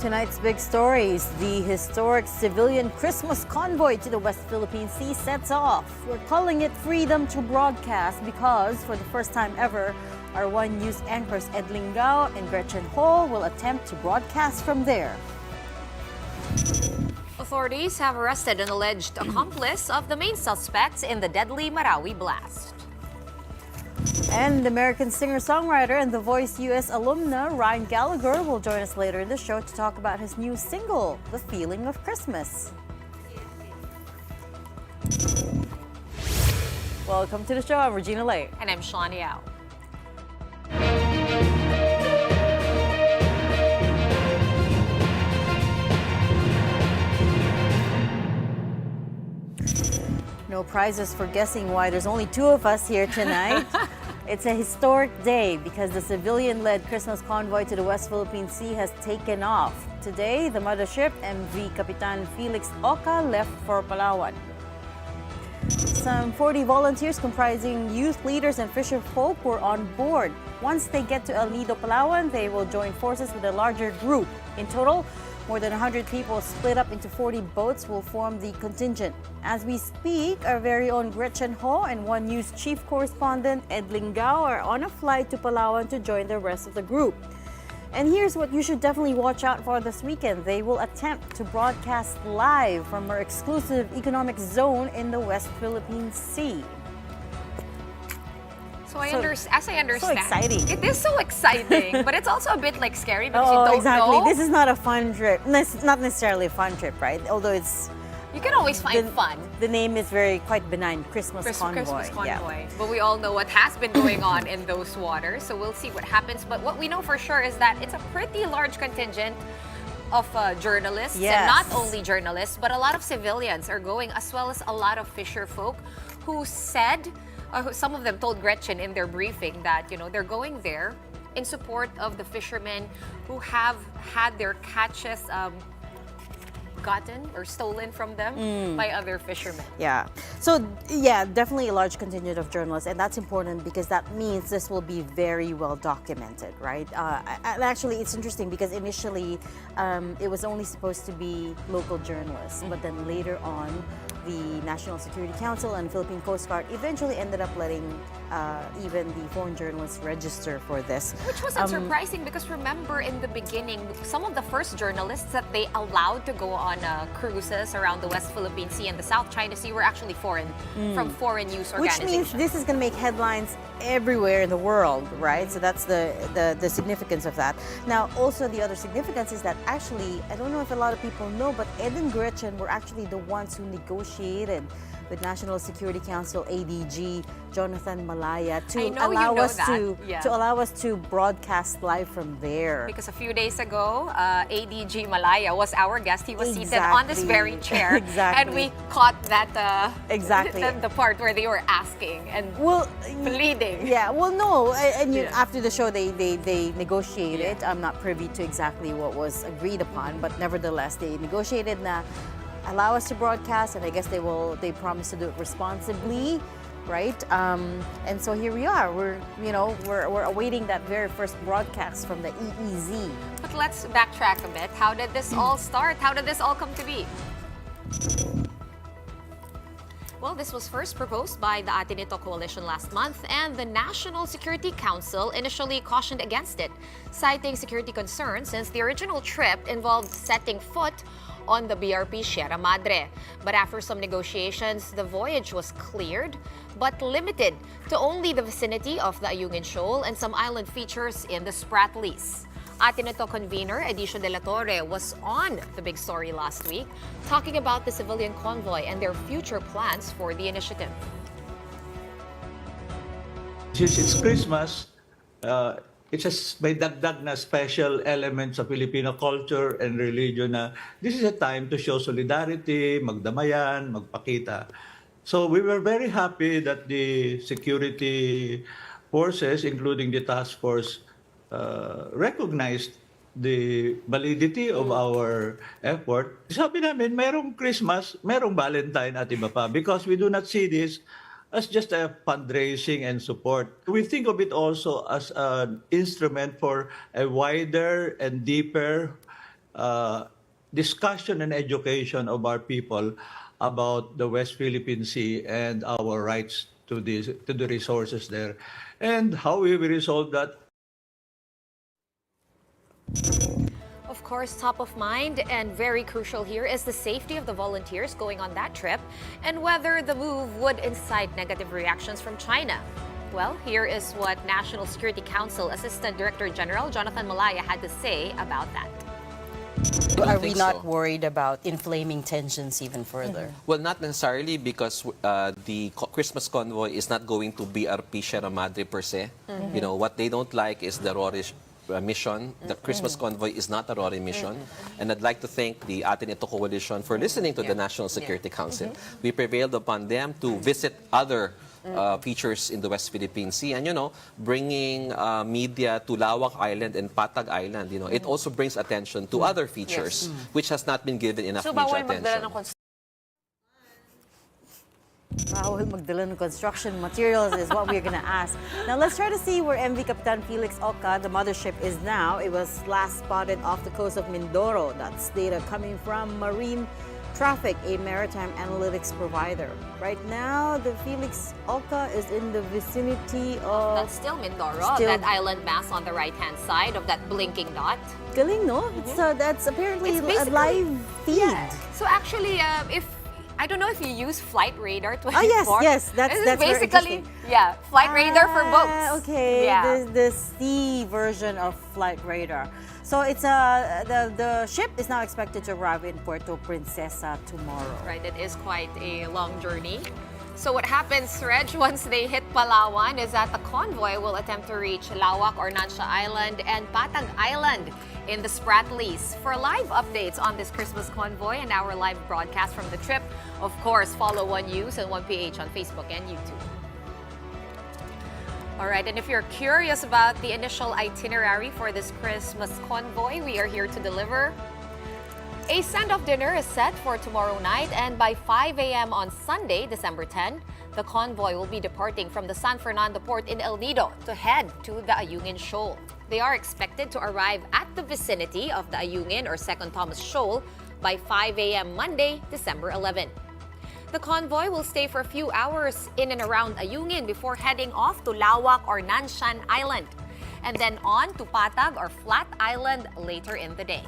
Tonight's big stories. The historic civilian Christmas convoy to the West Philippine Sea sets off. We're calling it Freedom to Broadcast because for the first time ever, our One News anchors Ed Lingao and Gretchen Ho will attempt to broadcast from there. Authorities have arrested an alleged accomplice of the main suspects in the deadly Marawi blast. And American singer-songwriter and The Voice US alumna Ryan Gallagher will join us later in the show to talk about his new single, The Feeling of Christmas. Welcome to the show. I'm Regina Lay. And I'm Sean Yao. No prizes for guessing why there's only two of us here tonight. It's a historic day because the civilian-led Christmas convoy to the West Philippine Sea has taken off. Today, the mothership MV Capitan Felix Oca left for Palawan. Some 40 volunteers comprising youth leaders and fisher folk were on board. Once they get to El Nido, Palawan, they will join forces with a larger group. In total, more than 100 people split up into 40 boats will form the contingent. As we speak, our very own Gretchen Ho and One News chief correspondent Ed Lingao are on a flight to Palawan to join the rest of the group. And here's what you should definitely watch out for this weekend. They will attempt to broadcast live from our exclusive economic zone in the West Philippine Sea. As I understand, so exciting. It is so exciting, but it's also a bit like scary because you don't exactly. know. This is not a fun trip. It's not necessarily a fun trip, right? Although it's... You can always find fun. The name is very quite benign, Christmas convoy. Christmas convoy. Yeah. But we all know what has been going on in those waters, so we'll see what happens. But what we know for sure is that it's a pretty large contingent of journalists, yes. And not only journalists, but a lot of civilians are going, as well as a lot of fisher folk who said, some of them told Gretchen in their briefing that, they're going there in support of the fishermen who have had their catches gotten or stolen from them by other fishermen. Yeah. So, yeah, definitely a large contingent of journalists, and that's important because that means this will be very well documented, right? And actually, it's interesting because initially it was only supposed to be local journalists, but then later on, the National Security Council and Philippine Coast Guard eventually ended up letting even the foreign journalists register for this. Which wasn't surprising because remember in the beginning, some of the first journalists that they allowed to go on cruises around the West Philippine Sea and the South China Sea were actually foreign, from foreign news organizations. Which means this is going to make headlines everywhere in the world, right? So that's the significance of that. Now, also the other significance is that actually, I don't know if a lot of people know, but Ed and Gretchen were actually the ones who negotiated with National Security Council ADG Jonathan Malaya to allow us to broadcast live from there. Because a few days ago, ADG Malaya was our guest. He was seated on this very chair, and we caught that the part where they were asking and pleading. Yeah, well, no, and after the show they negotiated. I'm not privy to exactly what was agreed upon, but nevertheless they negotiated na allow us to broadcast, and I guess they promise to do it responsibly, right? And so here we are. We're awaiting that very first broadcast from the EEZ. But let's backtrack a bit. How did this all start? How did this all come to be? Well, this was first proposed by the Atinito coalition last month, and the National Security Council initially cautioned against it, citing security concerns since the original trip involved setting foot on the BRP Sierra Madre. But after some negotiations, the voyage was cleared, but limited to only the vicinity of the Ayungin Shoal and some island features in the Spratlys. Atinito convener Edicio de la Torre was on The Big Story last week, talking about the civilian convoy and their future plans for the initiative. Since it's Christmas, it's may dagdag na special elements sa Filipino culture and religion na this is a time to show solidarity, magdamayan, magpakita. So we were very happy that the security forces, including the task force, recognized the validity of our effort. Sabi namin, merong Christmas, merong Valentine at iba pa because we do not see this as just a fundraising and support. We think of it also as an instrument for a wider and deeper discussion and education of our people about the West Philippine Sea and our rights to the resources there, and how we will resolve that. Of course, top of mind and very crucial here is the safety of the volunteers going on that trip and whether the move would incite negative reactions from China. Well, here is what National Security Council Assistant Director General Jonathan Malaya had to say about that. Are we not worried about inflaming tensions even further? Well, not necessarily, because the Christmas convoy is not going to be BRP Sierra Madre per se. You know, what they don't like is the Rorish mission. The Christmas convoy is not a Rori mission. And I'd like to thank the Atin Ito Coalition for listening to the National Security Council. We prevailed upon them to visit other features in the West Philippine Sea, and bringing media to Lawak Island and Patag Island, it also brings attention to other features which has not been given enough media attention. Bawal magdala ng construction materials is what we're going to ask. Now let's try to see where MV Capitan Felix Oca, the mothership, is now. It was last spotted off the coast of Mindoro. That's data coming from Marine Traffic, a maritime analytics provider. Right now, the Felix Oca is in the vicinity of... That's still Mindoro, that island mass on the right-hand side of that blinking dot. Galing, no? That's apparently a live feed. Yeah. So actually, I don't know if you use Flight Radar 24. Yes, that's basically Flight Radar for boats. Okay, the sea version of Flight Radar. So it's the ship is now expected to arrive in Puerto Princesa tomorrow. Right, it is quite a long journey. So what happens, Reg, once they hit Palawan is that the convoy will attempt to reach Lawak or Nansha Island and Patag Island in the Spratlys. For live updates on this Christmas convoy and our live broadcast from the trip, of course, follow One News and 1PH on Facebook and YouTube. All right, and if you're curious about the initial itinerary for this Christmas convoy, we are here to deliver. A send-off dinner is set for tomorrow night, and by 5 a.m. on Sunday, December 10, the convoy will be departing from the San Fernando port in El Nido to head to the Ayungin Shoal. They are expected to arrive at the vicinity of the Ayungin or Second Thomas Shoal by 5 a.m. Monday, December 11. The convoy will stay for a few hours in and around Ayungin before heading off to Lawak or Nanshan Island, and then on to Patag or Flat Island later in the day.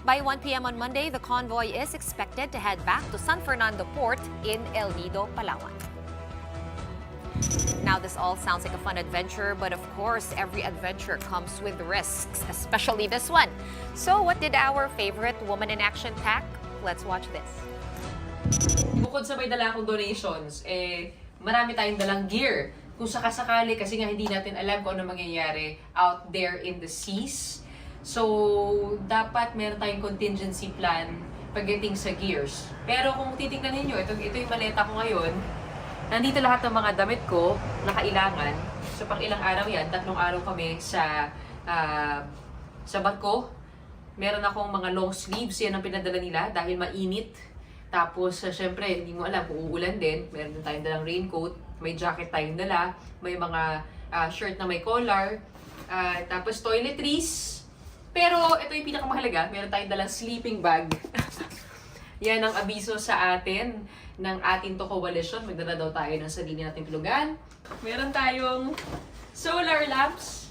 By 1 p.m. on Monday, the convoy is expected to head back to San Fernando Port in El Nido, Palawan. Now, this all sounds like a fun adventure, but of course, every adventure comes with risks, especially this one. So, what did our favorite woman in action pack? Let's watch this. Bukod sa may dala akong donations, marami tayong dalang gear. Kung sakasakali, kasi nga hindi natin alam kung ano mangyayari out there in the seas. So, dapat meron tayong contingency plan pagdating sa gears. Pero kung titignan ninyo, ito yung maleta ko ngayon. Nandito lahat ng mga damit ko na kailangan. So, pang ilang araw yan, 3 araw kami sa barko. Meron akong mga long sleeves, yan ang pinadala nila dahil mainit. Tapos, syempre, hindi mo alam kung uulan din. Meron din tayong dalang raincoat, may jacket tayong dala, may mga shirt na may collar, tapos toiletries. Pero ito yung pinakamahalaga, meron tayong dalang sleeping bag. Yan ang abiso sa atin ng ating coalition. Magdala daw tayo ng sarili nating pilugan. Meron tayong solar lamps.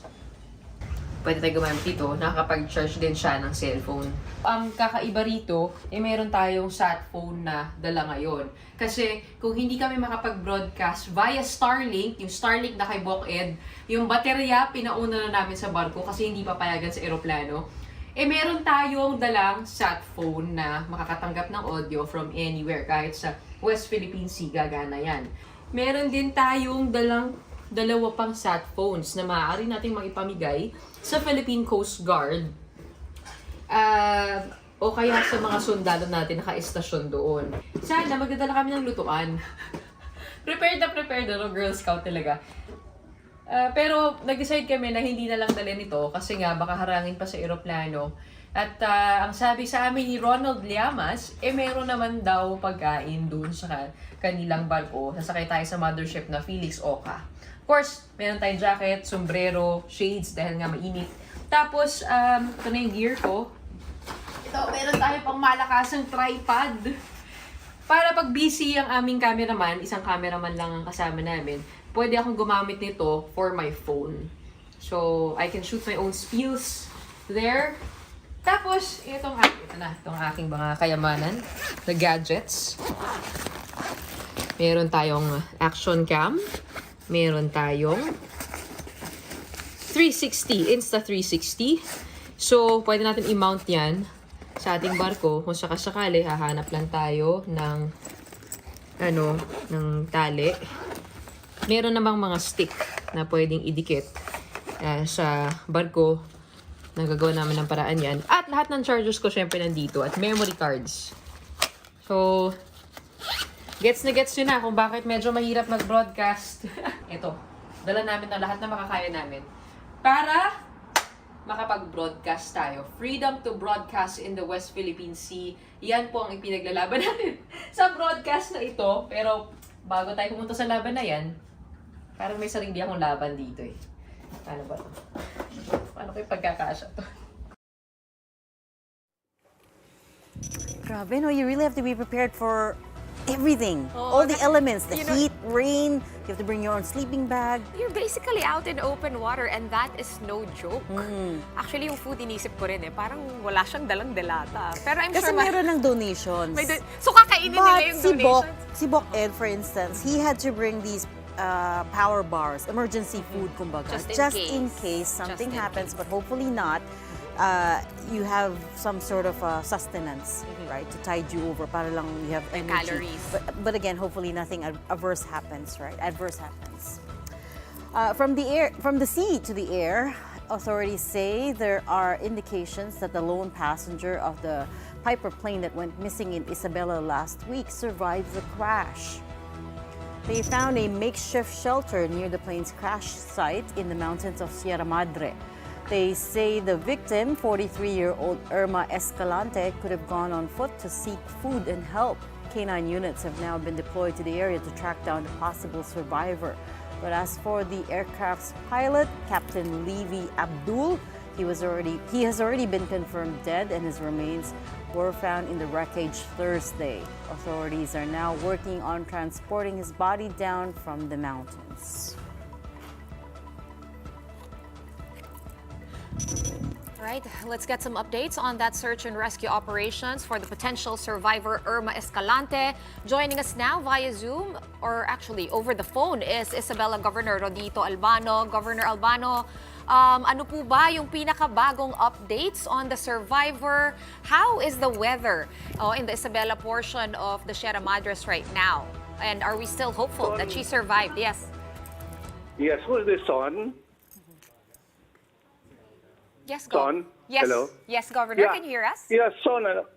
Pwede tayo gumamit dito. Nakakapag-charge din siya ng cellphone. Ang kakaiba rito, meron tayong sat phone na dala ngayon. Kasi kung hindi kami makapag-broadcast via Starlink, yung Starlink na kay Bok-Ed, yung baterya pinauna na namin sa barko kasi hindi papayagan sa eroplano. Meron tayong dalang sat phone na makakatanggap ng audio from anywhere. Kahit sa West Philippine Sea, gagana yan. Meron din tayong dalawa pang sat phones na maaari nating maipamigay sa Philippine Coast Guard o kaya sa mga sundalo natin naka-estasyon doon. Sana magdadala kami ng lutuan. prepared na no, Girl Scout talaga. Pero nag-decide kami na hindi na lang dalhin ito kasi nga baka harangin pa sa eroplano. At ang sabi sa amin ni Ronald Llamas, meron naman daw pagkain doon sa kanilang barko. Sasakay tayo sa mothership na Felix Oca. Of course, meron tayong jacket, sombrero, shades dahil nga mainit. Tapos, ito na yung gear ko. Ito, meron tayo pang malakasang tripod. Para pag busy ang aming cameraman, isang cameraman lang ang kasama namin, pwede akong gumamit nito for my phone. So, I can shoot my own spills there. Tapos, itong aking mga kayamanan na gadgets. Meron tayong action cam. Meron tayong 360, Insta360. So, pwede natin i-mount yan sa ating barko. Kung sakasakali, hahanap lang tayo ng tali. Meron namang mga stick na pwedeng idikit sa barko. Nagagawa namin ng paraan yan. At lahat ng chargers ko syempre nandito. At memory cards. So, gets na gets nyo na kung bakit medyo mahirap mag-broadcast. Ito, dala namin ng lahat na makakaya namin. Para makapag-broadcast tayo. Freedom to broadcast in the West Philippine Sea. Yan po ang ipinaglalaban natin sa broadcast na ito. Pero bago tayo pumunta sa laban na yan, parang may sarili akong laban dito eh. Paano ba ito? Paano ko yung pagkakasya to? Grabe, no? You really have to be prepared for everything. All the elements, the heat, rain. You have to bring your own sleeping bag. You're basically out in open water and that is no joke. Actually, yung food inisip ko rin parang wala siyang dalang delata. Pero I'm Kasi sure meron ng donations. So kakainin nila yung donations? Si Bok Ed, for instance, he had to bring these power bars, emergency food, kumbaga. Just in in case something Just in happens, but hopefully not. You have some sort of sustenance, right, to tide you over, para lang you have energy. Calories. But again, hopefully nothing adverse happens, right? Adverse happens. From the sea to the air, authorities say there are indications that the lone passenger of the Piper plane that went missing in Isabela last week survived the crash. They found a makeshift shelter near the plane's crash site in the mountains of Sierra Madre. They say the victim, 43-year-old Irma Escalante, could have gone on foot to seek food and help. K9 units have now been deployed to the area to track down the possible survivor. But as for the aircraft's pilot, Captain Levi Abdul, he has already been confirmed dead, and his remains were found in the wreckage Thursday. Authorities are now working on transporting his body down from the mountains. Right, let's get some updates on that search and rescue operations for the potential survivor Irma Escalante. Joining us now via Zoom, or actually over the phone, is Isabela Governor Rodito Albano. Governor Albano, ano po ba yung pinakabagong updates on the survivor? How is the weather in the Isabela portion of the Sierra Madres right now? And are we still hopeful that she survived? Yes. Yes, who is this, Son? Yes, Son? Yes. Hello? Yes, Governor. Can you hear us? Yes, Son. Hello?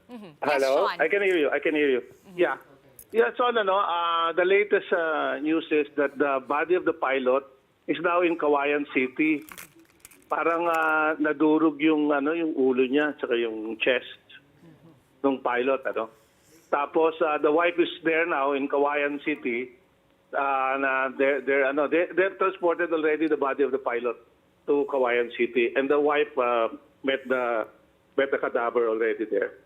Yes, Sean. I can hear you. Yeah. Yeah, Son, the latest news is that the body of the pilot is now in Kawayan City. Parang nadurog yung ulo niya at yung chest ng pilot, Tapos the wife is there now in Kawayan City. They're transported already the body of the pilot to Kawayan City, and the wife met the cadaver already there.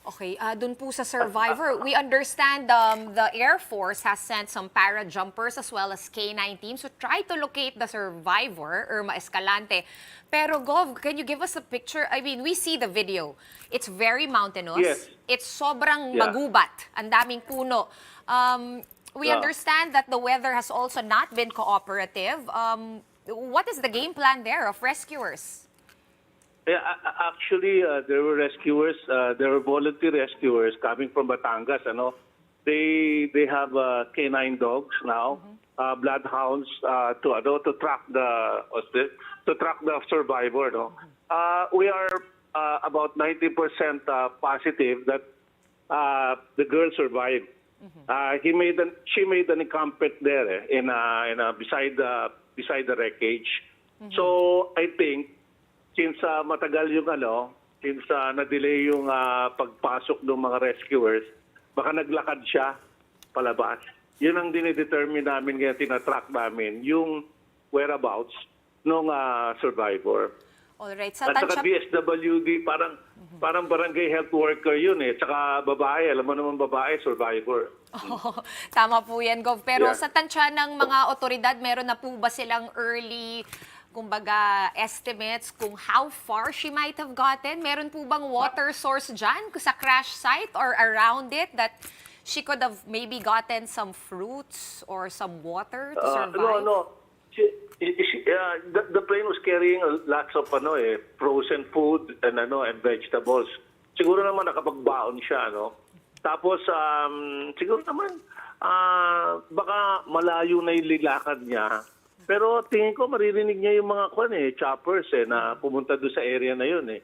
Okay, dun po sa survivor, we understand the Air Force has sent some para-jumpers as well as K9 teams to try to locate the survivor, Irma Escalante. Pero Gov, can you give us a picture? I mean, we see the video. It's very mountainous. Yes. It's sobrang magubat. Ang daming puno. We understand that the weather has also not been cooperative. What is the game plan there of rescuers? Yeah, actually, there were rescuers. There were volunteer rescuers coming from Batangas. They have K9 dogs now, bloodhounds to track the survivor. We are about 90% positive that the girl survived. She made an encampment there beside the wreckage. So I think since matagal yung since na-delay yung pagpasok ng mga rescuers, baka naglakad siya palabas. Yun ang dinidetermine namin, kaya tinatrack namin yung whereabouts ng survivor. Alright, sa At saka tansya... DSWD, parang barangay health worker yun eh. Tsaka babae, alam mo naman babae, survivor. Oo, tama po yan, Gov. Pero Yeah. sa tansya ng mga otoridad, meron na po ba silang early, kumbaga, estimates kung how far she might have gotten? Meron po bang water source dyan sa crash site or around it that she could have maybe gotten some fruits or some water to survive? No. The plane was carrying lots of frozen food and vegetables. Siguro naman nakapagbaon siya, no? Tapos siguro naman baka malayo na yung lilakad niya. Pero tingin ko maririnig niya yung mga choppers na pumunta doon sa area na yun eh.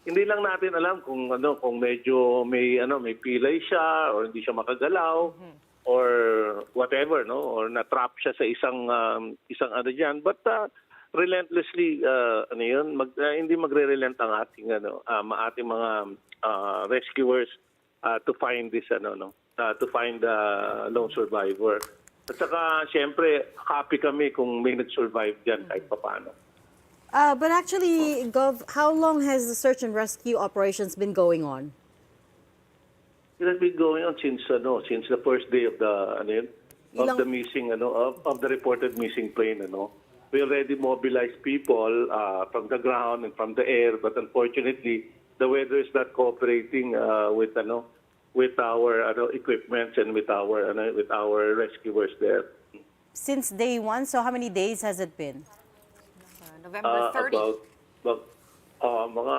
Hindi lang natin alam kung kung medyo may pilay siya or hindi siya makagalaw. Or whatever, no? Or na-trap siya sa isang diyan. But relentlessly, hindi magre-relent ang ating ating mga rescuers to find this to find the lone survivor. At saka siyempre happy kami kung may nag-survive diyan kahit papaano. But actually, Gov, how long has the search and rescue operations been going on? It has been going on since the first day of the the missing of the reported missing plane. We already mobilized people from the ground and from the air, but unfortunately the weather is not cooperating with our equipment and with our rescuers there. Since day one, so how many days has it been? November 30. About mga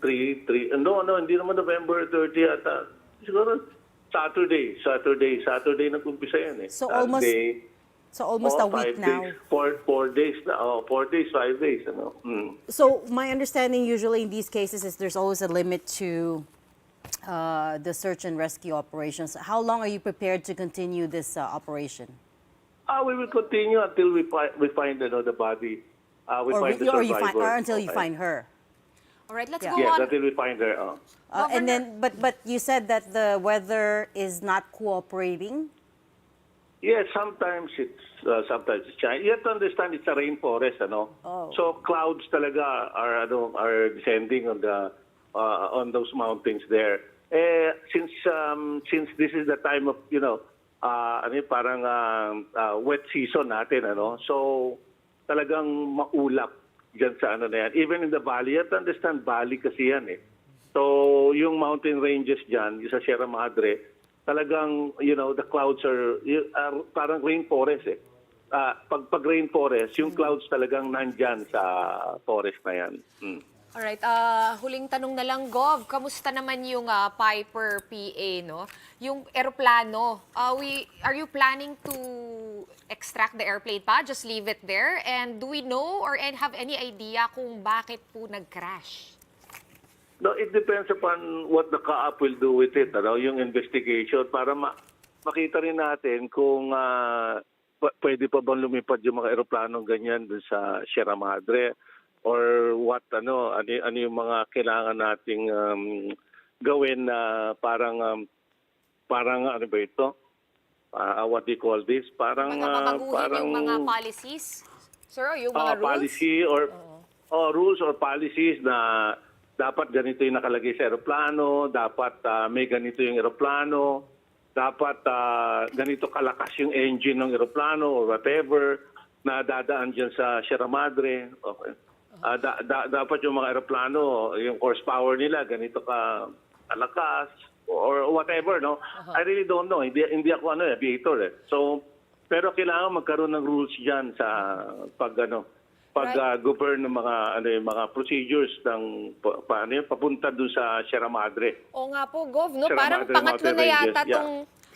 3 hindi naman November 30 ata. Siguro Saturday nag-umpisa yan eh. So almost a week now. 4 days na. 4 days, 5 days. So my understanding usually in these cases is there's always a limit to the search and rescue operations. How long are you prepared to continue this operation? We will continue until we find the body. We find the survivor. Or until you find her. All right, let's go Yes, on. until we find her. And then, but you said that the weather is not cooperating. Yes, sometimes it's shiny. You have to understand it's a rainforest, Oh. So clouds talaga are descending on those mountains there. Since this is the time of parang wet season natin, so talagang maulap diyan sa na yan. Even in the valley, you have to understand valley kasi yan eh. So yung mountain ranges diyan, sa Sierra Madre, talagang the clouds are parang rainforest eh. Pag rainforest, yung clouds talagang nandyan sa forest na yan. Alright, huling tanong na lang, Gov. Kamusta naman yung Piper PA, no? Yung eroplano, are you planning to extract the airplane pa? Just leave it there? And do we know or have any idea kung bakit po nag-crash? No, it depends upon what the CAAP will do with it, yung investigation, para makita rin natin kung pwede pa bang lumipad yung mga eroplanong ganyan dun sa Sierra Madre. Or what ano yung mga kailangan nating gawin na parang ano ba ito? What do you call this? Parang yung mga policies? Sir, yung mga rules? Policy or rules or policies na dapat ganito yung nakalagay sa eroplano, dapat may ganito yung eroplano, dapat ganito kalakas yung engine ng eroplano or whatever na dadaan dyan sa Sierra Madre. Okay. Dapat yung mga eroplano, yung horsepower nila, ganito kalakas, or whatever, no? I really don't know. Hindi ako aviator eh. So, pero kailangan magkaroon ng rules diyan sa pag-govern ng mga procedures ng papunta doon sa Sierra Madre. O nga po, Gov, no? Sierra Parang Madre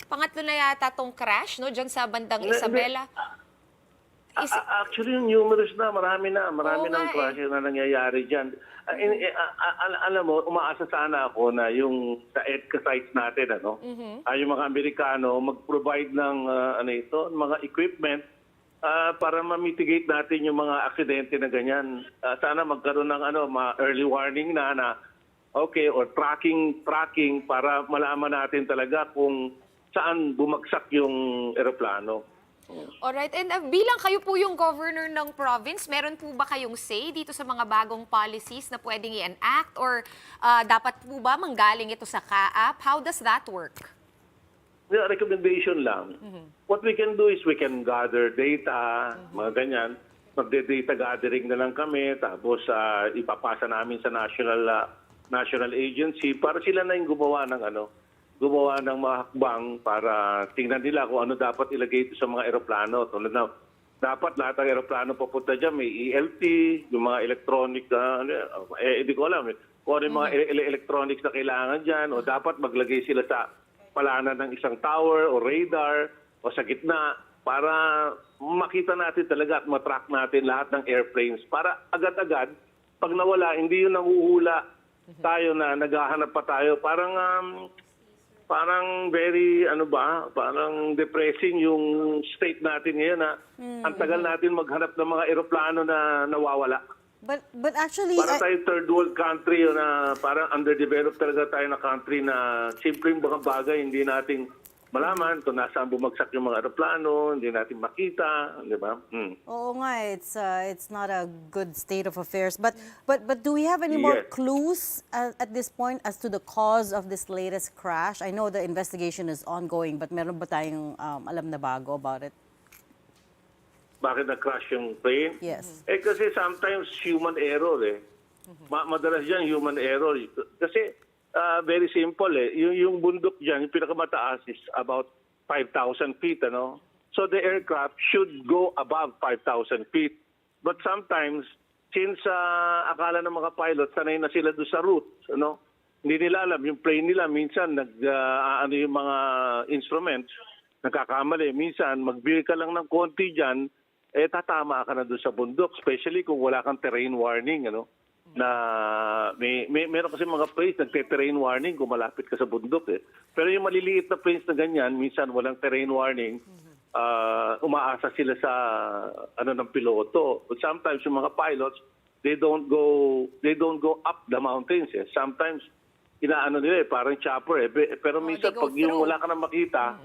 pangatlo na yata tong crash, no? Diyan sa bandang Isabela. Actually, numerous na, marami ng crashes na nangyayari dyan. Alam mo, umaasa sana ako na yung sa EDCA sites natin, yung mga Amerikano, mag-provide ng mga equipment para ma-mitigate natin yung mga aksidente na ganyan. Sana magkaroon ng early warning na okay, or tracking para malaman natin talaga kung saan bumagsak yung eroplano. Alright, and bilang kayo po yung governor ng province, meron po ba kayong say dito sa mga bagong policies na pwedeng i-enact or dapat po ba manggaling ito sa CAAP? How does that work? The recommendation lang. What we can do is we can gather data, mga ganyan. Magde-data gathering na lang kami, tapos ipapasa namin sa national agency para sila na yung gumawa ng mga hakbang para tingnan nila kung ano dapat ilagay ito sa mga eroplano. Tulad na, dapat lahat ng eroplano papunta dyan, may ELT, yung mga electronic, hindi ko alam, kung ano yung mga electronics na kailangan dyan, o dapat maglagay sila sa palanan ng isang tower o radar o sa gitna para makita natin talaga at matrack natin lahat ng airplanes para agad-agad, pag nawala, hindi yun nanguhula tayo na naghahanap pa tayo. Parang very, parang depressing yung state natin ngayon na ang tagal natin maghanap ng mga eroplano na nawawala. But actually, Para tayo third world country na parang underdeveloped talaga tayo na country na simpleng mga bagay hindi natin malaman kung nasaan bumagsak yung mga eroplano, hindi natin makita, di ba? oo nga, it's not a good state of affairs. But do we have any more Yes. clues at this point as to the cause of this latest crash? I know the investigation is ongoing, but meron ba tayong alam na bago about it? Bakit na-crash yung plane? Yes. Kasi sometimes human error madalas dyan human error. Kasi very simple yung bundok dyan, yung pinakamataas is about 5,000 feet, ano? So the aircraft should go above 5,000 feet. But sometimes, since akala ng mga pilot, sanay na sila doon sa route, ano? Hindi nila alam, yung plane nila, minsan yung mga instruments, nagkakamali. Minsan, mag-veer ka lang ng konti dyan, tatama ka na doon sa bundok, especially kung wala kang terrain warning, ano? Na meron kasi mga planes nagte-terrain warning kung malapit ka sa bundok Pero yung maliliit na planes na ganyan, minsan walang terrain warning, umaasa sila sa ng piloto. But sometimes yung mga pilots, they don't go up the mountains. Sometimes inaano nila parang chopper Pero minsan pag yung wala ka na makita,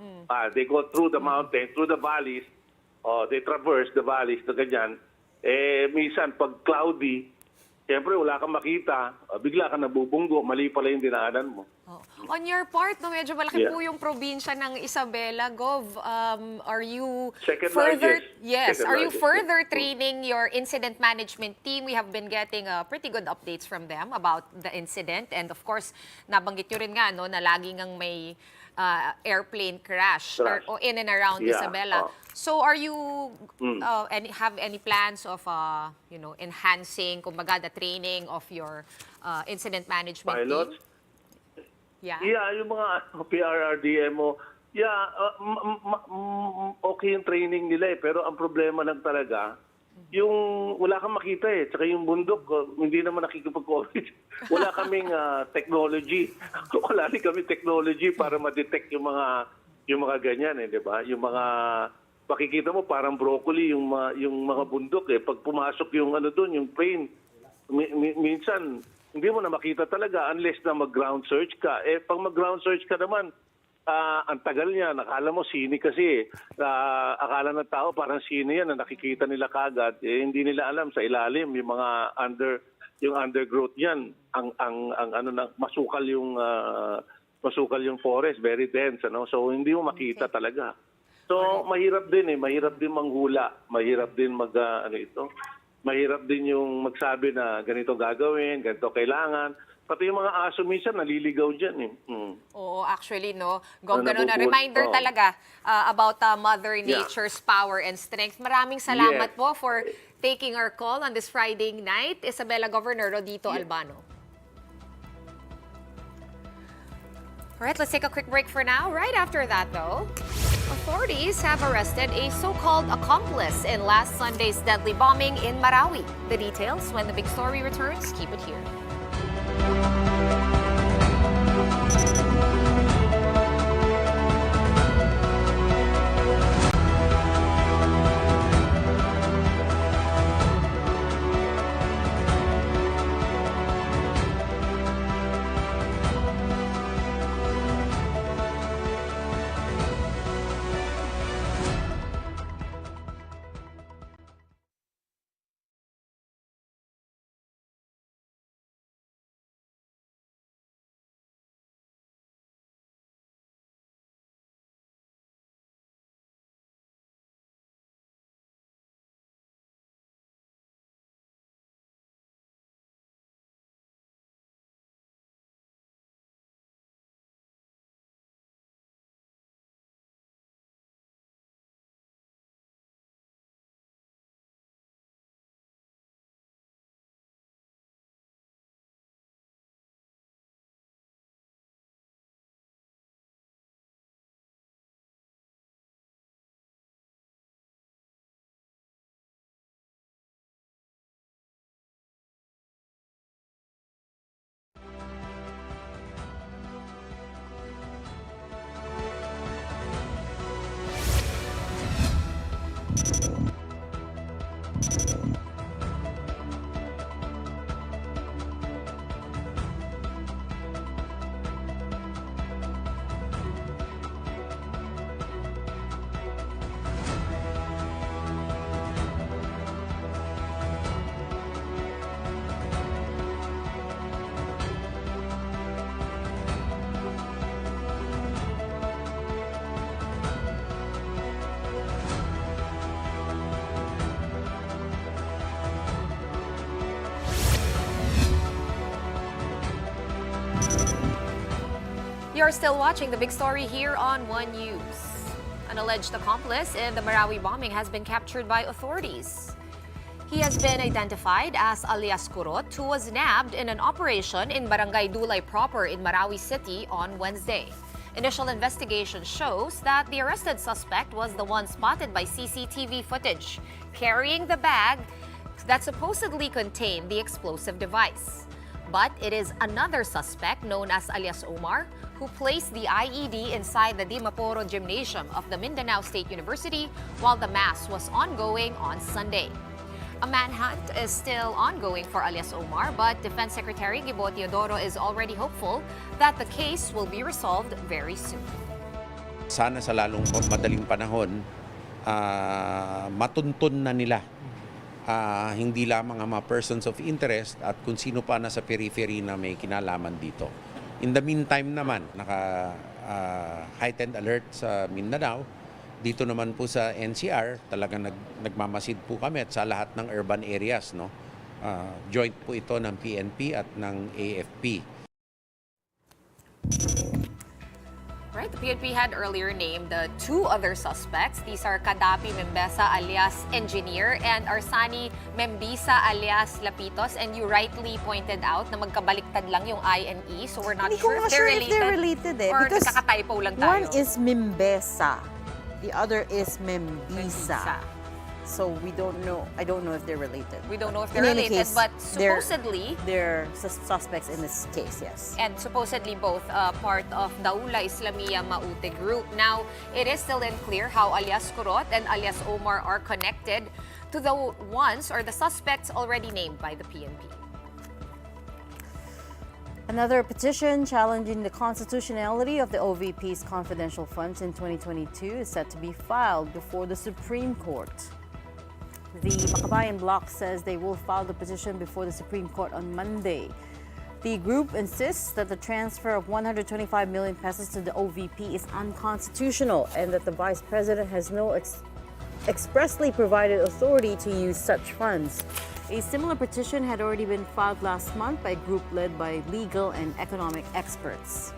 they go through the mountain, through the valleys. They traverse the valleys na ganyan. Minsan, pag cloudy, siyempre wala kang makita, bigla ka nabubunggo, mali pala yung dinaanan mo. On your part, no, medyo malaki po yung probinsya ng Isabela. Gov, are you Second further largest. yes, Second are you largest. further training your incident management team? We have been getting pretty good updates from them about the incident, and of course, nabanggit nyo rin nga no na laging ang may airplane crash or in and around Isabela. So are you have any plans of enhancing kumbaga the training of your incident management Pilots? team? Yeah. Yung mga PRRDMO, okay yung training nila pero ang problema lang talaga, yung wala kang makita tsaka yung bundok, hindi naman nakikipag-coordinate. Wala kaming technology. Wala rin kami technology para ma-detect yung mga ganyan di ba? Yung mga makikita mo parang broccoli yung mga bundok Pag pumasok yung doon, yung plane, minsan hindi mo na makita talaga unless na mag-ground search ka. Pag mag-ground search ka naman, ang tagal niya, nakala mo sini kasi. Akala ng tao parang sini yan na nakikita nila kagad. Hindi nila alam sa ilalim yung mga undergrowth niyan. Masukal yung forest, very dense, ano? So hindi mo makita talaga. So mahirap din mahirap din manghula, mahirap din mahirap din yung magsabi na ganito gagawin, ganito kailangan. Pati yung mga aso minsan naliligaw dyan Oo, actually, no. Gov, ganun, a reminder talaga about Mother Nature's power and strength. Maraming salamat po for taking our call on this Friday night. Isabela Governor Rodito Albano. All right, let's take a quick break for now. Right after that, though, authorities have arrested a so-called accomplice in last Sunday's deadly bombing in Marawi. The details when the big story returns. Keep it here. You're still watching the big story here on One News. An alleged accomplice in the Marawi bombing has been captured by authorities. He has been identified as alias Kurot, who was nabbed in an operation in Barangay Dulay proper in Marawi City on Wednesday. Initial investigation shows that the arrested suspect was the one spotted by CCTV footage, carrying the bag that supposedly contained the explosive device. But it is another suspect known as alias Omar who placed the IED inside the Dimaporo Gymnasium of the Mindanao State University while the mass was ongoing on Sunday. A manhunt is still ongoing for alias Omar, but Defense Secretary Gibo Teodoro is already hopeful that the case will be resolved very soon. Sana sa lalong madaling panahon, matuntun na nila hindi lamang ang mga persons of interest at kung sino pa nasa periphery na may kinalaman dito. In the meantime naman, heightened alert sa Mindanao. Dito naman po sa NCR, talagang nagmamasid po kami at sa lahat ng urban areas. No? Joint po ito ng PNP at ng AFP. Right, the PNP had earlier named the two other suspects. These are Kadapi Membesa alias Engineer and Arsani Membisa alias Lapitos. And you rightly pointed out na magkabaliktad lang yung I and E. So we're not sure if they're related. Or because nagkakatypo lang tayo. one is Membesa, the other is Membisa. So we don't know. I don't know if they're related. We don't know if they're In any related, case, but supposedly they're suspects in this case. Yes. and supposedly both part of Daula Islamia Maute group. Now, it is still unclear how alias Kurot and alias Omar are connected to the ones or the suspects already named by the PNP. Another petition challenging the constitutionality of the OVP's confidential funds in 2022 is set to be filed before the Supreme Court. The Makabayan bloc says they will file the petition before the Supreme Court on Monday. The group insists that the transfer of 125 million pesos to the OVP is unconstitutional and that the Vice President has no expressly provided authority to use such funds. A similar petition had already been filed last month by a group led by legal and economic experts.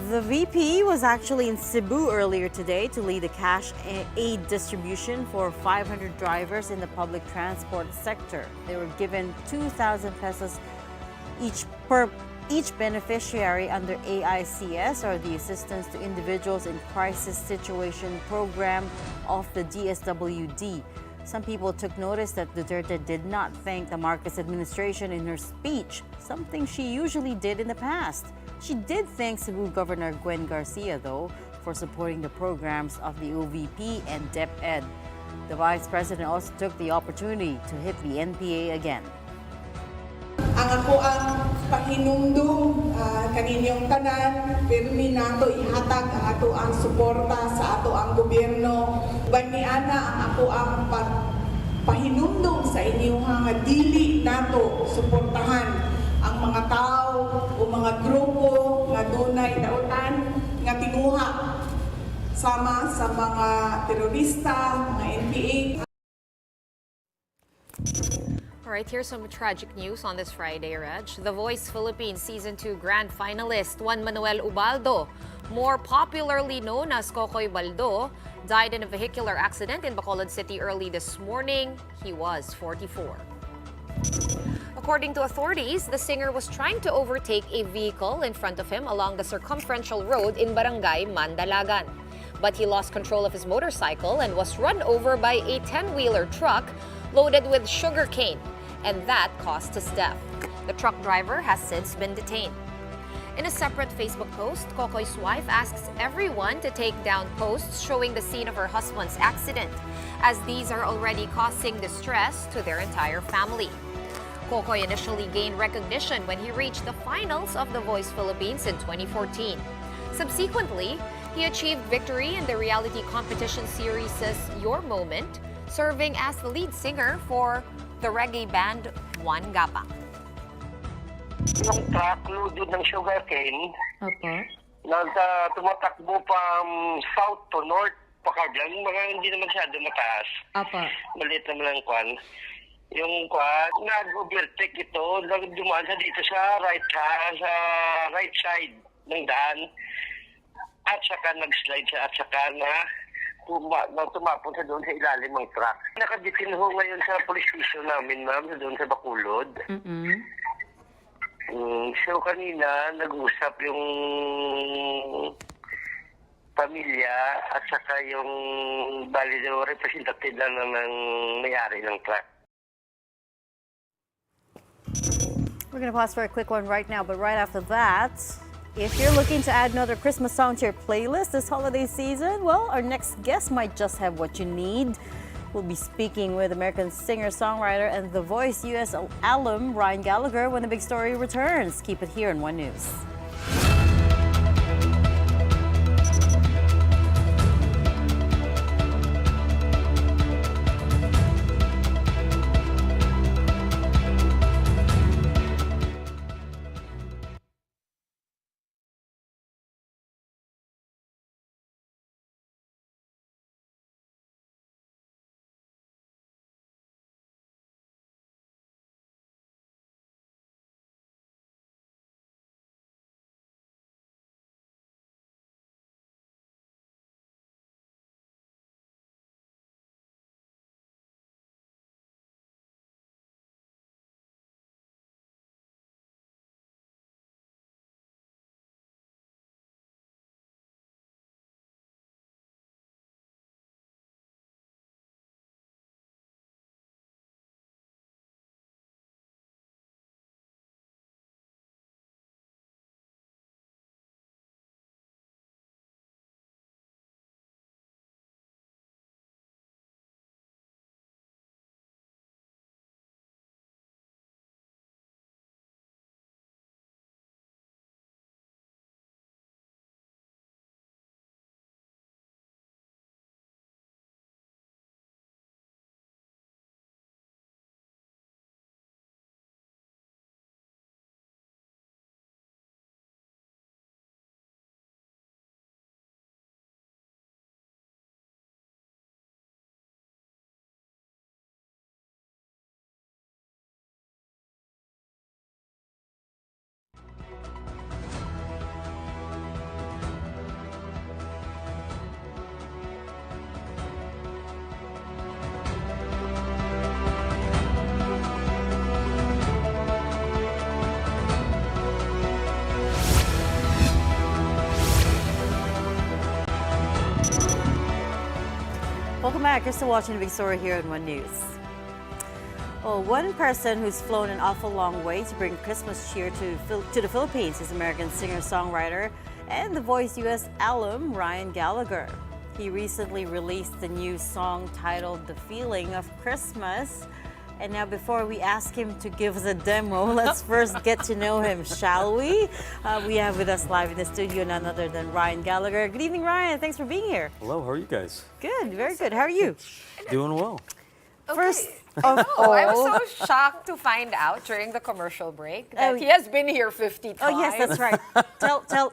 The VP was actually in Cebu earlier today to lead a cash aid distribution for 500 drivers in the public transport sector. They were given 2,000 pesos each beneficiary under AICS, or the Assistance to Individuals in Crisis Situation program of the DSWD. Some people took notice that Duterte did not thank the Marcos administration in her speech, something she usually did in the past. She did thank Cebu Governor Gwen Garcia, though, for supporting the programs of the OVP and DepEd. The Vice President also took the opportunity to hit the NPA again. Ang ako ang pahinumdum kaninyong tanan, pirmi nato ihatag ato ang suporta sa ato ang gobyerno. Baniana ang ako ang pahinumdum sa inyong nga dili nato suportahan ang mga tao o mga grupo nga dunay dautan nga tinguha sama sa mga terorista, mga NPA. All right, here's some tragic news on this Friday, Reg. The Voice Philippines Season 2 Grand Finalist Juan Manuel Ubaldo, more popularly known as Koko Ubaldo, died in a vehicular accident in Bacolod City early this morning. He was 44. According to authorities, the singer was trying to overtake a vehicle in front of him along the circumferential road in Barangay Mandalagan. But he lost control of his motorcycle and was run over by a 10-wheeler truck loaded with sugarcane, and that caused his death. The truck driver has since been detained. In a separate Facebook post, Koko's wife asks everyone to take down posts showing the scene of her husband's accident, as these are already causing distress to their entire family. Kokoy initially gained recognition when he reached the finals of The Voice Philippines in 2014. Subsequently, he achieved victory in the reality competition series' Your Moment, serving as the lead singer for the reggae band Juan Gapang. Yung truck loaded ng sugarcane, tumatakbo from south to north, pakaglan, mga hindi naman masyado mataas. Maliit naman ang kwan. Yung nag-overtake ito, dumaan sa dito sa right side ng daan. At saka nag-slide siya at saka tumapon sa doon sa ilalim ng truck. Nakabitin ho ngayon sa police station namin, ma'am, doon sa Bacolod. So kanina, nag-usap yung pamilya at saka yung representative lang ng may-ari ng truck. We're going to pause for a quick one right now, but right after that, if you're looking to add another Christmas song to your playlist this holiday season, well, our next guest might just have what you need. We'll be speaking with American singer-songwriter and The Voice US alum Ryan Gallagher when the big story returns. Keep it here on One News. Welcome back. You're still watching the big story here on One News. Well, one person who's flown an awful long way to bring Christmas cheer to the Philippines is American singer-songwriter and The Voice US alum Ryan Gallagher. He recently released the new song titled The Feeling of Christmas. And now before we ask him to give us a demo, let's first get to know him, shall we? We have with us live in the studio none other than Ryan Gallagher. Good evening, Ryan. Thanks for being here. Hello, how are you guys? Good, very good. How are you? Doing well. First I was so shocked to find out during the commercial break that he has been here 50 times. Oh, yes, that's right.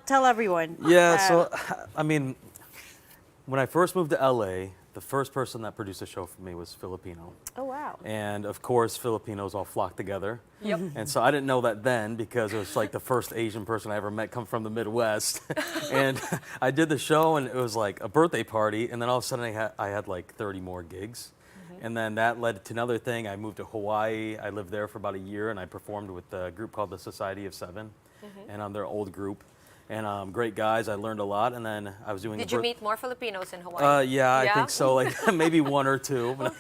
Tell everyone. Yeah, so, I mean, when I first moved to LA, the first person that produced a show for me was Filipino. Oh, wow. And of course, Filipinos all flocked together. Yep. And so I didn't know that then because it was like the first Asian person I ever met come from the Midwest. And I did the show and it was like a birthday party. And then all of a sudden I had like 30 more gigs. And then that led to another thing. I moved to Hawaii. I lived there for about a year and I performed with a group called the Society of Seven. And I'm their old group. And great guys, I learned a lot. And then I was doing. Did you meet more Filipinos in Hawaii? Yeah, I think so. Like maybe one or two, but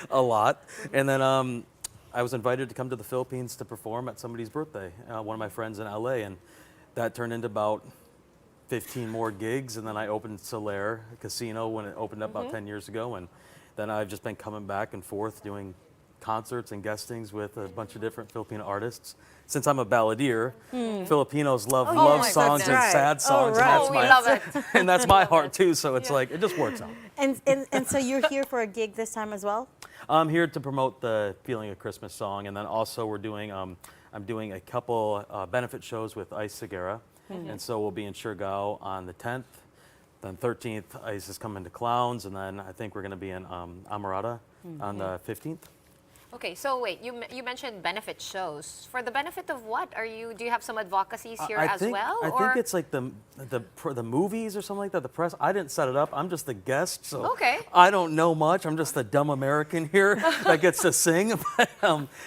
a lot. And then I was invited to come to the Philippines to perform at somebody's birthday. One of my friends in LA, and that turned into about 15 more gigs. And then I opened Solaire Casino when it opened up about 10 years ago. And then I've just been coming back and forth doing concerts and guestings with a bunch of different Filipino artists. Since I'm a balladeer, Filipinos love love songs and sad songs, right. We love it. and that's my heart too. So it's like it just works out. And so you're here for a gig this time as well? I'm here to promote the Feeling of Christmas song, and then also we're doing I'm doing a couple benefit shows with Ice Segura, and so we'll be in Siargao on the 10th. Then 13th, Ice is coming to Clowns, and then I think we're going to be in Amarada on the 15th. Okay, so wait, you mentioned benefit shows. For the benefit of what do you have some advocacies here as well? I think it's like the movies or something like that. The press. I didn't set it up. I'm just the guest, so Okay. I don't know much. I'm just the dumb American here that gets to sing. But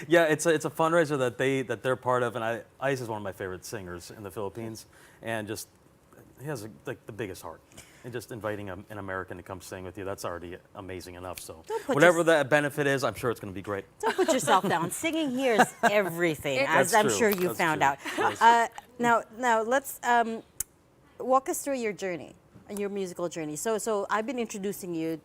yeah, it's a fundraiser that they're part of, and Ice is one of my favorite singers in the Philippines, and just he has like the biggest heart. And just inviting an American to come sing with you, that's already amazing enough. So whatever that benefit is, I'm sure it's going to be great. Don't put yourself down. Singing here is everything, as That's I'm true. sure you That's found true. out. Now let's walk us through your journey, your musical journey. So I've been introducing you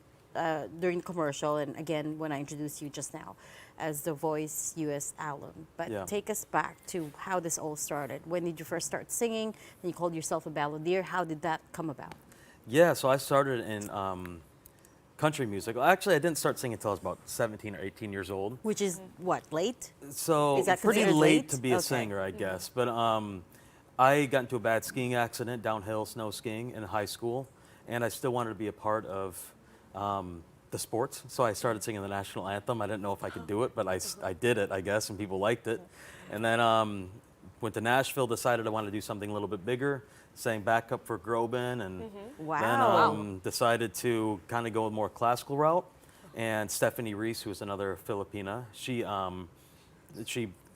during the commercial, and again when I introduced you just now as the Voice US alum. But Yeah. take us back to how this all started. When did you first start singing? And you called yourself a balladeer. How did that come about? Yeah, so I started in country music. Well, actually, I didn't start singing until I was about 17 or 18 years old. Which is what, late? So Is that pretty considered late late? to be a Okay. singer, I guess. But I got into a bad skiing accident, downhill snow skiing in high school, and I still wanted to be a part of the sports. So I started singing the national anthem. I didn't know if I could do it, but I did it, I guess, and people liked it. And then went to Nashville, decided I wanted to do something a little bit bigger, sang backup for Groban, and then decided to kind of go a more classical route. And Stephanie Reese, who is another Filipina, she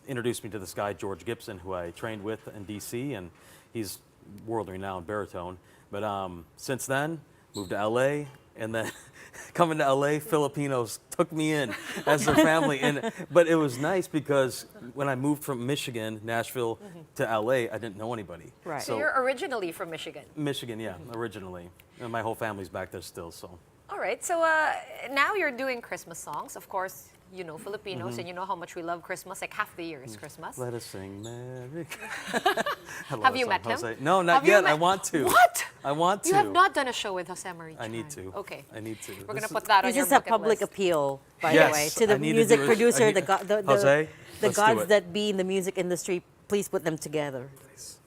introduced me to this guy, George Gibson, who I trained with in DC, and he's world-renowned baritone. But since then, moved to LA, and then coming to LA, Filipinos took me in as their family. But it was nice because when I moved from Michigan, Nashville, to LA, I didn't know anybody. Right. So you're originally from Michigan. Michigan, yeah, originally. And my whole family's back there still, so. All right, so now you're doing Christmas songs. Of course, you know Filipinos and you know how much we love Christmas. Like half the year is Christmas. Let us sing Merry Have you met him? Jose. No, not Have you yet. met- I want to. What? I want to. You have not done a show with Jose Marie I need Chan. to. Okay. I need to. We're going This to put that on This your is a bucket public list. appeal, by Yes, the way, to I the need to music do it. producer, I need- Jose, the let's do gods it. that be in the music industry. Please put them together.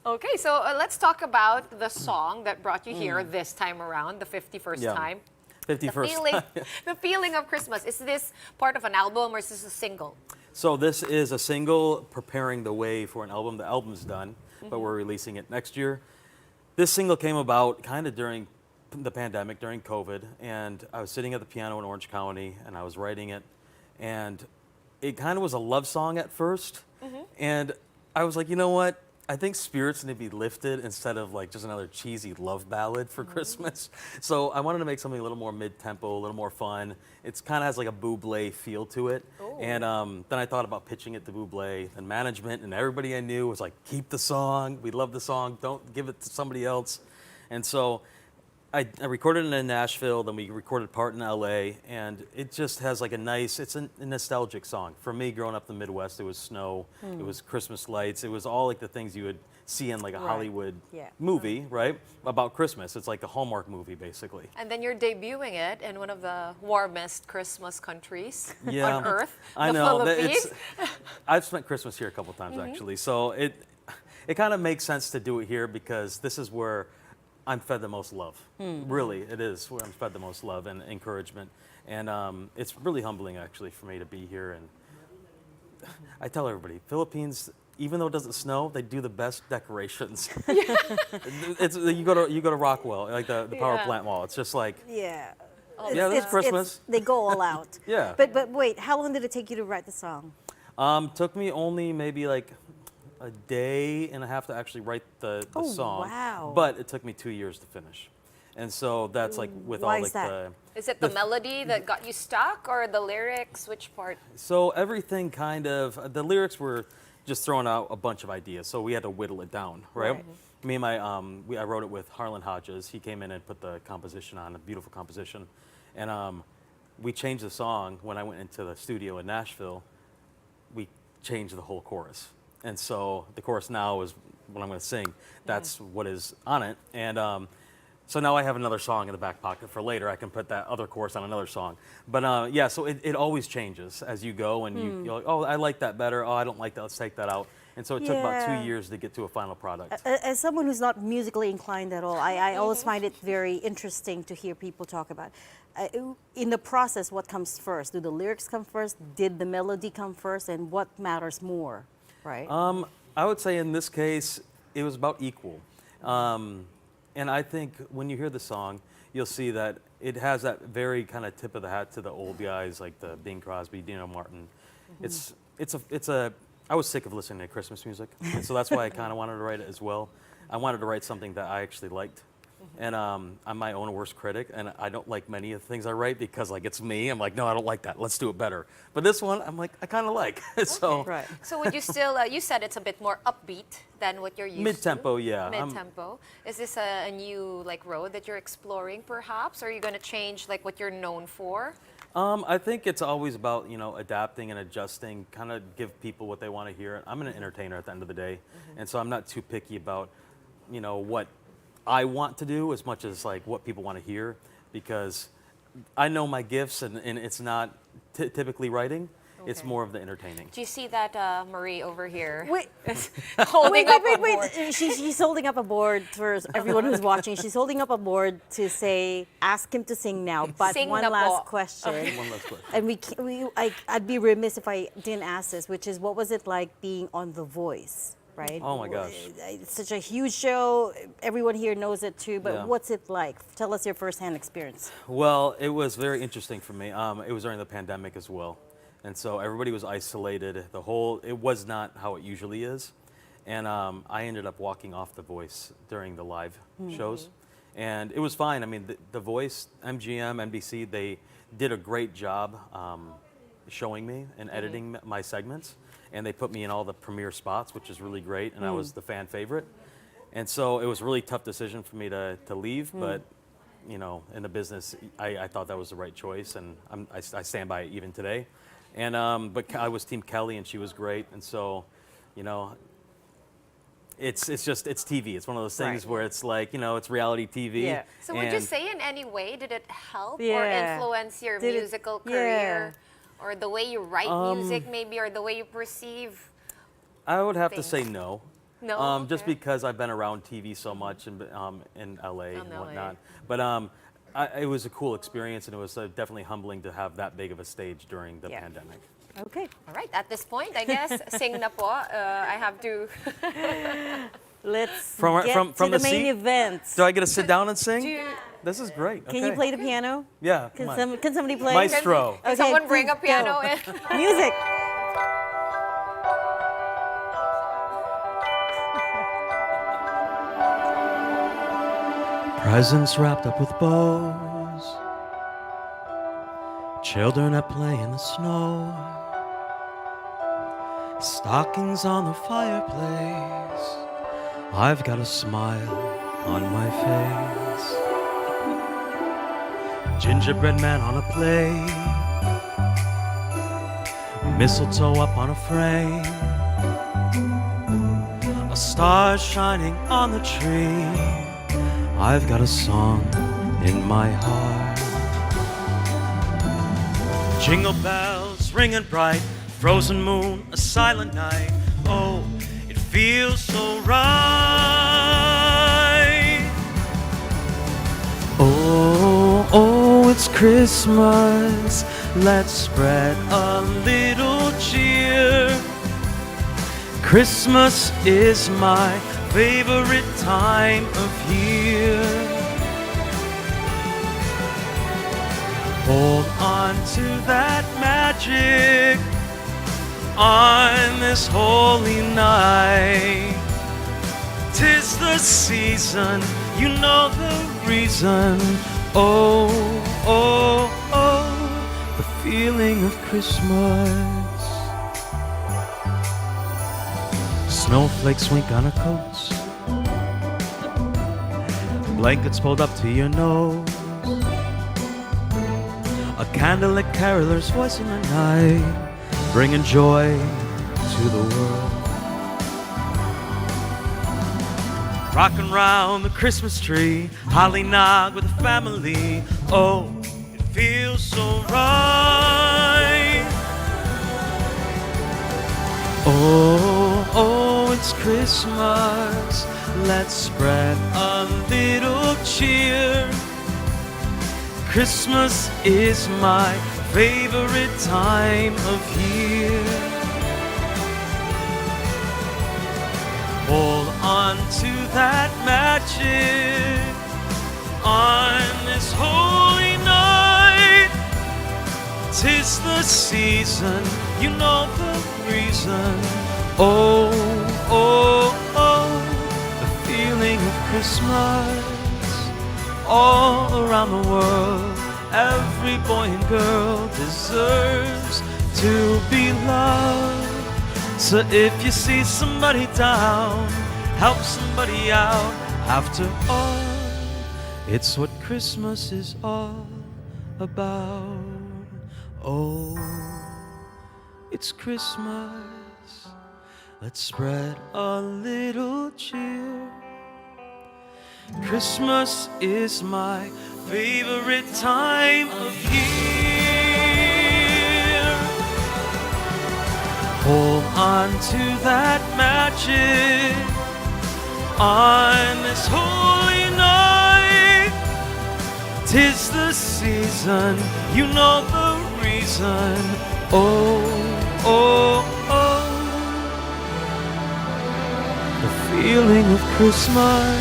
Okay, so let's talk about the song that brought you here this time around, the 51st Yeah. time. 51st. The feeling of Christmas. Is this part of an album or is this a single? So this is a single preparing the way for an album. The album's done, but we're releasing it next year. This single came about kind of during the pandemic, during COVID, and I was sitting at the piano in Orange County, and I was writing it, and it kind of was a love song at first, and I was like, you know what? I think spirits need to be lifted instead of like just another cheesy love ballad for Christmas. So I wanted to make something a little more mid-tempo, a little more fun. It kind of has like a Bublé feel to it. And then I thought about pitching it to Bublé, and management and everybody I knew was like, keep the song. We love the song. Don't give it to somebody else. And so I recorded it in Nashville, then we recorded part in LA, and it just has like it's a nostalgic song. For me, growing up in the Midwest, it was snow, it was Christmas lights, it was all like the things you would see in like a Hollywood movie, right? About Christmas. It's like a Hallmark movie, basically. And then you're debuting it in one of the warmest Christmas countries Yeah, on Earth, I the know. Philippines. I've spent Christmas here a couple times, actually, so it kind of makes sense to do it here because this is where I'm fed the most love. Really, it is where I'm fed the most love and encouragement. And it's really humbling, actually, for me to be here. And I tell everybody, Philippines, even though it doesn't snow, they do the best decorations. You go to Rockwell, like the power plant wall. It's just like, Yeah. this is Christmas. They go all out. Yeah. But wait, how long did it take you to write the song? Took me only maybe like a day and a half to actually write the Oh, song. wow. But it took me 2 years to finish. And so that's like with Why all is like that? Is it the melody that got you stuck or the lyrics? Which part? so everything kind of the lyrics were just throwing out a bunch of ideas. So we had to whittle it down, right? Me and my I wrote it with Harlan Hodges. He came in and put the composition on, a beautiful composition. And we changed the song when I went into the studio in Nashville. We changed the whole chorus. And so the chorus now is what I'm going to sing. That's what is on it. And so now I have another song in the back pocket for later. I can put that other chorus on another song. But yeah, so it always changes as you go. And you're like, oh, I like that better. Oh, I don't like that. Let's take that out. And so it took about Yeah. 2 years to get to a final product. As someone who's not musically inclined at all, I always find it very interesting to hear people talk about. In the process, what comes first? Do the lyrics come first? Did the melody come first? And what matters more, right? I would say in this case, it was about equal. And I think when you hear the song, you'll see that it has that very kind of tip of the hat to the old guys like the Bing Crosby, Dino Martin. I was sick of listening to Christmas music, and so that's why I kind of wanted to write it as well. I wanted to write something that I actually liked. And I'm my own worst critic, and I don't like many of the things I write because like it's me. I'm like, no, I don't like that. Let's do it better. But this one, I'm like, I kind of like. So Right. So would you still, you said it's a bit more upbeat than what you're used mid-tempo, to. yeah. Mid-tempo. Is this a new like road that you're exploring perhaps? Or are you going to change like what you're known for? I think it's always about, adapting and adjusting, kind of give people what they want to hear. I'm an entertainer at the end of the day, and so I'm not too picky about, what I want to do as much as like what people want to hear, because I know my gifts, and it's not typically writing. It's more of the entertaining. Do you see that Marie over here? Wait. Holding up a board. wait. She's holding up a board for everyone who's watching. She's holding up a board to say, ask him to sing now. But Sing one na last po. question. One last question. And I'd be remiss if I didn't ask this, which is, what was it like being on The Voice, right? Oh my gosh. It's such a huge show. Everyone here knows it too. But Yeah. what's it like? Tell us your firsthand experience. Well, it was very interesting for me. It was during the pandemic as well. And so everybody was isolated. It was not how it usually is. And I ended up walking off The Voice during the live shows. And it was fine. I mean, the Voice, MGM, NBC, they did a great job showing me and editing my segments. And they put me in all the premiere spots, which is really great. And I was the fan favorite. And so it was a really tough decision for me to leave. But, in the business, I thought that was the right choice. And I stand by it even today. And but I was Team Kelly, and she was great, and so, it's TV. It's one of those things Right. where it's like, it's reality TV. Yeah. So would you say in any way, did it help or Yeah. influence your Did it- musical yeah. career? Or the way you write music maybe, or the way you perceive? I would have to things? say no. No? Just Okay. because I've been around TV so much in LA and LA. whatnot. But it was a cool experience, and it was definitely humbling to have that big of a stage during the Yeah. pandemic. Okay. All right, at this point, I guess, sing na po. I have to... Let's From get from to the the main seat? event. Do I get to sit down and sing? Do you- This is great. Can you Okay. play the piano? Yeah, come on. Can somebody play? Maestro. Can someone bring a please go. piano in? Music. Presents wrapped up with bows. Children at play in the snow. Stockings on the fireplace. I've got a smile on my face. Gingerbread man on a plate. Mistletoe up on a frame. A star shining on the tree. I've got a song in my heart. Jingle bells ringing bright, frozen moon, a silent night. Oh, it feels so right. Oh, it's Christmas. Let's spread a little cheer. Christmas is my favorite time of year. Hold on to that magic on this holy night. 'Tis the season, you know the reason. Oh, oh, oh, the feeling of Christmas. Snowflakes wink on our coats. Blankets pulled up to your nose. A candlelit caroler's voice in the night, bringing joy to the world. Rocking round the Christmas tree, holly nog with the family. Oh, it feels so right. Oh, oh. Christmas. Let's spread a little cheer. Christmas is my favorite time of year. Hold on to that magic on this holy night. 'Tis the season, you know the reason. Oh, oh, oh, the feeling of Christmas all around the world. Every boy and girl deserves to be loved. So if you see somebody down, help somebody out. After all, it's what Christmas is all about. Oh, it's Christmas. Let's spread a little cheer. Christmas is my favorite time of year. Hold on to that magic on this holy night. 'Tis the season, you know the reason. Oh, oh, oh, the feeling of Christmas,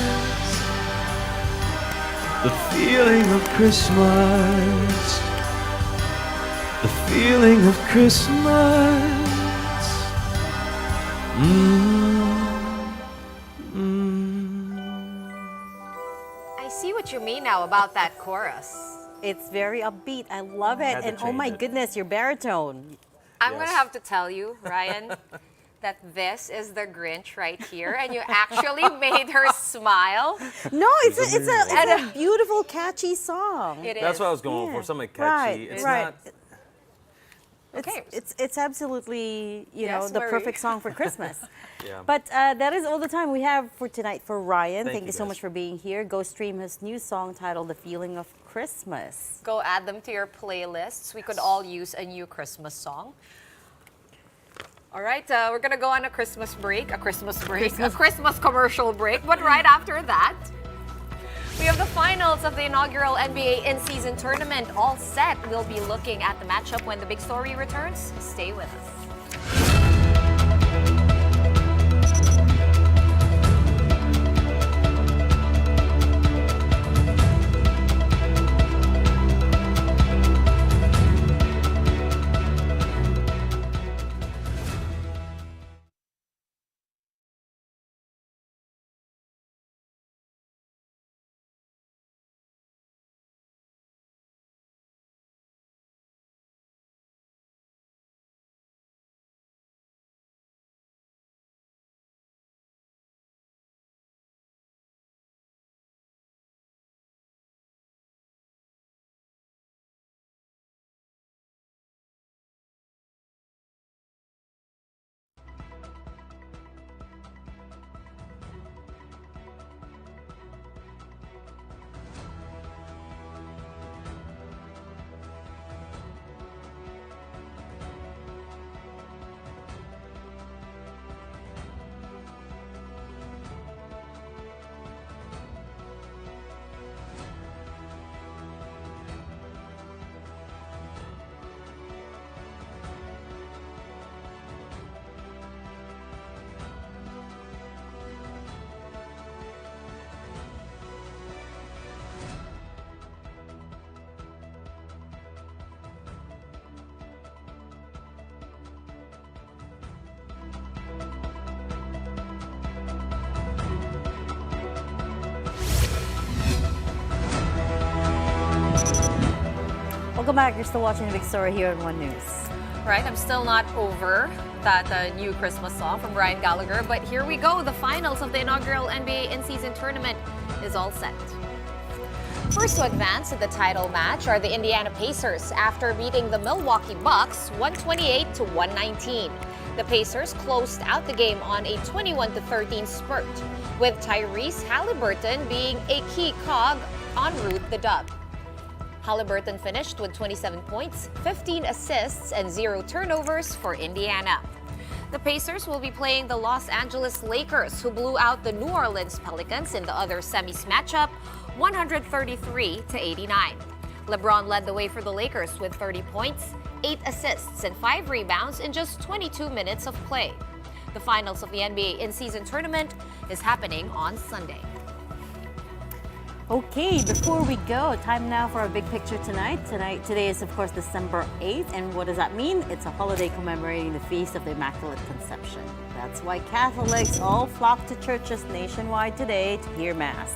the feeling of Christmas, the feeling of Christmas. I see what you mean now about that chorus. It's very upbeat. I love it. Had to And oh change my it. goodness, your baritone. I'm Yes. gonna have to tell you, Ryan, that this is the Grinch right here, and you actually made her smile. No, it's a beautiful, catchy song. It That's is. what I was going for. Something catchy. Right, It's right. not. Okay. It's absolutely, Yes, the Marie. perfect song for Christmas. Yeah. But that is all the time we have for tonight for Ryan. Thank you, you so guys. much for being here. Go stream his new song titled The Feeling of Christmas. Go add them to your playlists. We could all use a new Christmas song. All right, we're gonna go on a Christmas break, a Christmas commercial break. But right after that, we have the finals of the inaugural NBA in-season tournament all set. We'll be looking at the matchup when the big story returns. Stay with us. Welcome back. You're still watching The Big Story here on One News. Right, I'm still not over that new Christmas song from Ryan Gallagher, but here we go. The finals of the inaugural NBA in-season tournament is all set. First to advance in the title match are the Indiana Pacers after beating the Milwaukee Bucks 128 to 119. The Pacers closed out the game on a 21-13 spurt, with Tyrese Halliburton being a key cog en route the dub. Halliburton finished with 27 points, 15 assists, and 0 turnovers for Indiana. The Pacers will be playing the Los Angeles Lakers, who blew out the New Orleans Pelicans in the other semis matchup, 133-89. LeBron led the way for the Lakers with 30 points, 8 assists, and 5 rebounds in just 22 minutes of play. The finals of the NBA in-season tournament is happening on Sunday. Okay, before we go, time now for our big picture tonight. Today is, of course, December 8th, and what does that mean? It's a holiday commemorating the Feast of the Immaculate Conception. That's why Catholics all flock to churches nationwide today to hear Mass.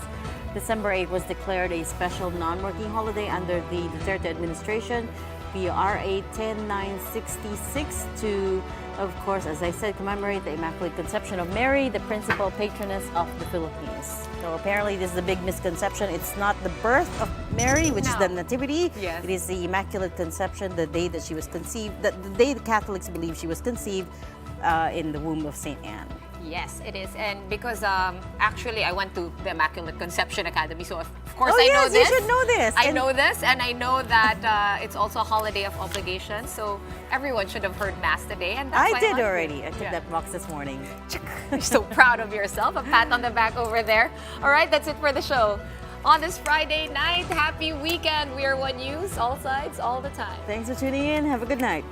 December 8th was declared a special non-working holiday under the Duterte administration via RA 10966 to, of course, as I said, commemorate the Immaculate Conception of Mary, the principal patroness of the Philippines. So apparently this is a big misconception. It's not the birth of Mary, which is the Nativity. Yes. It is the Immaculate Conception, the day that she was conceived, the day the Catholics believe she was conceived in the womb of St. Anne. Yes, it is. And because actually I went to the Immaculate Conception Academy, so of course Oh, I know yes, this. you should know this. I know this, and I know that it's also a holiday of obligation, so everyone should have heard Mass today. And that's I why did wanted already. to- I took Yeah. that box this morning. You're so proud of yourself. A pat on the back over there. All right, that's it for the show. On this Friday night, happy weekend. We are One News, all sides, all the time. Thanks for tuning in. Have a good night.